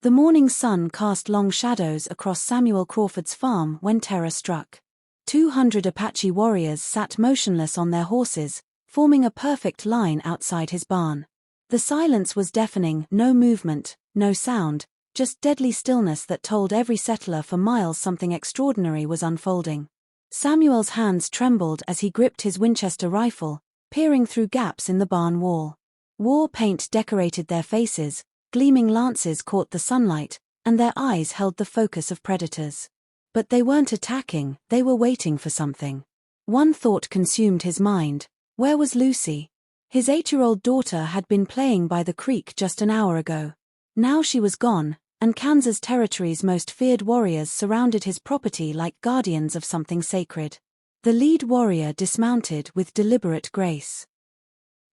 The morning sun cast long shadows across Samuel Crawford's farm when terror struck. 200 Apache warriors sat motionless on their horses, forming a perfect line outside his barn. The silence was deafening, no movement, no sound, just deadly stillness that told every settler for miles something extraordinary was unfolding. Samuel's hands trembled as he gripped his Winchester rifle, peering through gaps in the barn wall. War paint decorated their faces, gleaming lances caught the sunlight, and their eyes held the focus of predators. But they weren't attacking, they were waiting for something. One thought consumed his mind: where was Lucy? His 8-year-old daughter had been playing by the creek just an hour ago. Now she was gone, and Kansas Territory's most feared warriors surrounded his property like guardians of something sacred. The lead warrior dismounted with deliberate grace.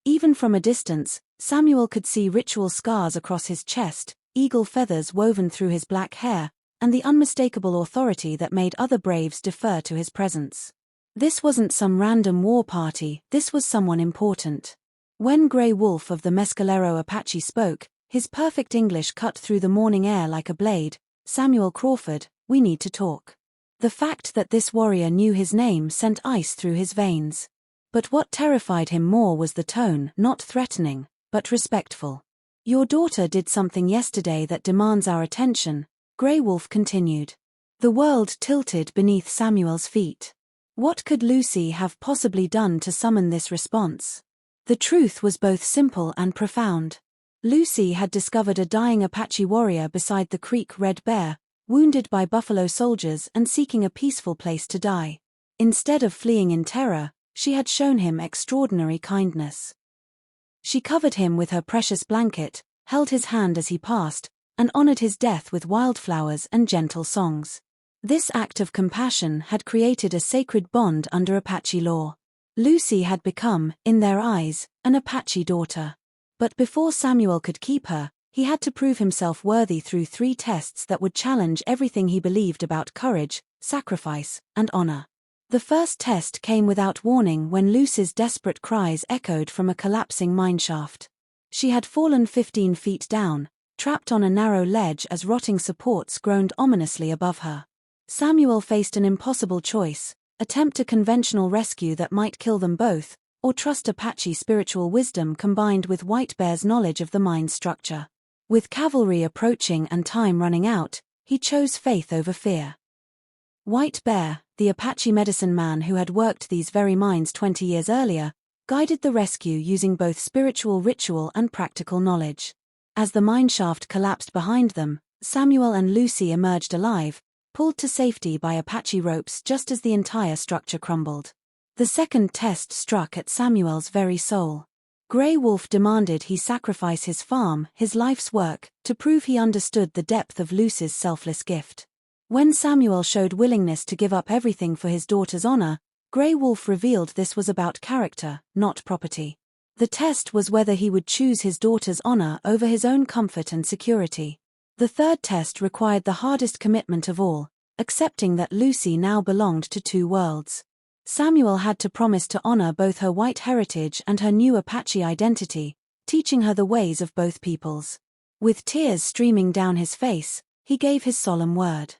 Even from a distance, Samuel could see ritual scars across his chest, eagle feathers woven through his black hair, and the unmistakable authority that made other braves defer to his presence. This wasn't some random war party, this was someone important. When Gray Wolf of the Mescalero Apache spoke, his perfect English cut through the morning air like a blade. "Samuel Crawford, we need to talk." The fact that this warrior knew his name sent ice through his veins. But what terrified him more was the tone, not threatening, but respectful. "Your daughter did something yesterday that demands our attention," Gray Wolf continued. The world tilted beneath Samuel's feet. What could Lucy have possibly done to summon this response? The truth was both simple and profound. Lucy had discovered a dying Apache warrior beside the creek Red Bear, wounded by buffalo soldiers and seeking a peaceful place to die. Instead of fleeing in terror, she had shown him extraordinary kindness. She covered him with her precious blanket, held his hand as he passed, and honored his death with wildflowers and gentle songs. This act of compassion had created a sacred bond under Apache law. Lucy had become, in their eyes, an Apache daughter. But before Samuel could keep her, he had to prove himself worthy through 3 tests that would challenge everything he believed about courage, sacrifice, and honor. The first test came without warning when Lucy's desperate cries echoed from a collapsing mineshaft. She had fallen 15 feet down, trapped on a narrow ledge as rotting supports groaned ominously above her. Samuel faced an impossible choice: attempt a conventional rescue that might kill them both, or trust Apache spiritual wisdom combined with White Bear's knowledge of the mine's structure. With cavalry approaching and time running out, he chose faith over fear. White Bear, the Apache medicine man who had worked these very mines 20 years earlier, guided the rescue using both spiritual ritual and practical knowledge. As the mineshaft collapsed behind them, Samuel and Lucy emerged alive, pulled to safety by Apache ropes just as the entire structure crumbled. The second test struck at Samuel's very soul. Gray Wolf demanded he sacrifice his farm, his life's work, to prove he understood the depth of Lucy's selfless gift. When Samuel showed willingness to give up everything for his daughter's honor, Gray Wolf revealed this was about character, not property. The test was whether he would choose his daughter's honor over his own comfort and security. The third test required the hardest commitment of all, accepting that Lucy now belonged to 2 worlds. Samuel had to promise to honor both her white heritage and her new Apache identity, teaching her the ways of both peoples. With tears streaming down his face, he gave his solemn word.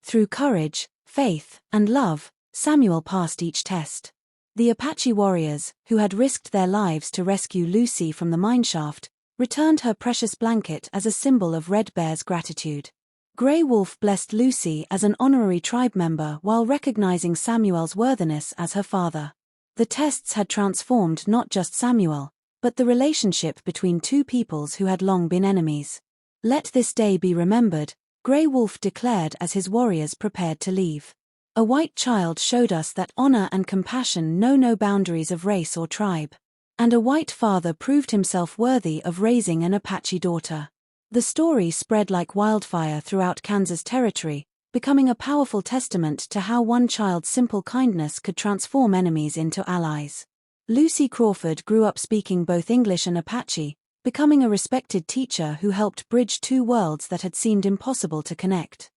Through courage, faith, and love, Samuel passed each test. The Apache warriors, who had risked their lives to rescue Lucy from the mineshaft, returned her precious blanket as a symbol of Red Bear's gratitude. Gray Wolf blessed Lucy as an honorary tribe member while recognizing Samuel's worthiness as her father. The tests had transformed not just Samuel, but the relationship between 2 peoples who had long been enemies. "Let this day be remembered," Gray Wolf declared as his warriors prepared to leave. "A white child showed us that honor and compassion know no boundaries of race or tribe. And a white father proved himself worthy of raising an Apache daughter." The story spread like wildfire throughout Kansas Territory, becoming a powerful testament to how one child's simple kindness could transform enemies into allies. Lucy Crawford grew up speaking both English and Apache, becoming a respected teacher who helped bridge 2 worlds that had seemed impossible to connect.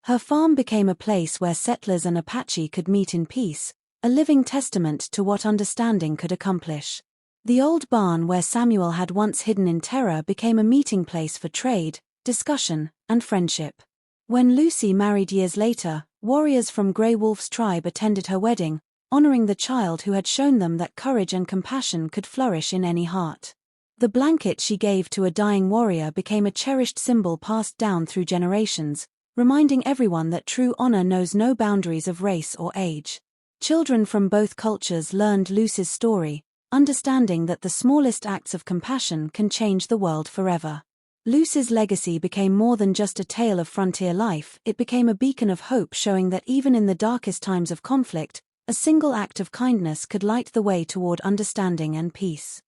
Her farm became a place where settlers and Apache could meet in peace, a living testament to what understanding could accomplish. The old barn where Samuel had once hidden in terror became a meeting place for trade, discussion, and friendship. When Lucy married years later, warriors from Grey Wolf's tribe attended her wedding, honoring the child who had shown them that courage and compassion could flourish in any heart. The blanket she gave to a dying warrior became a cherished symbol passed down through generations, reminding everyone that true honor knows no boundaries of race or age. Children from both cultures learned Lucy's story, understanding that the smallest acts of compassion can change the world forever. Lucy's legacy became more than just a tale of frontier life, it became a beacon of hope showing that even in the darkest times of conflict, a single act of kindness could light the way toward understanding and peace.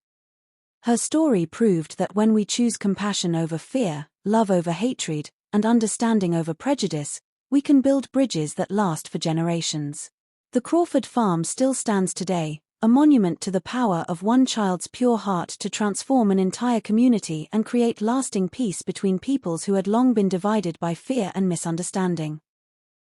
Her story proved that when we choose compassion over fear, love over hatred, and understanding over prejudice, we can build bridges that last for generations. The Crawford Farm still stands today, a monument to the power of one child's pure heart to transform an entire community and create lasting peace between peoples who had long been divided by fear and misunderstanding.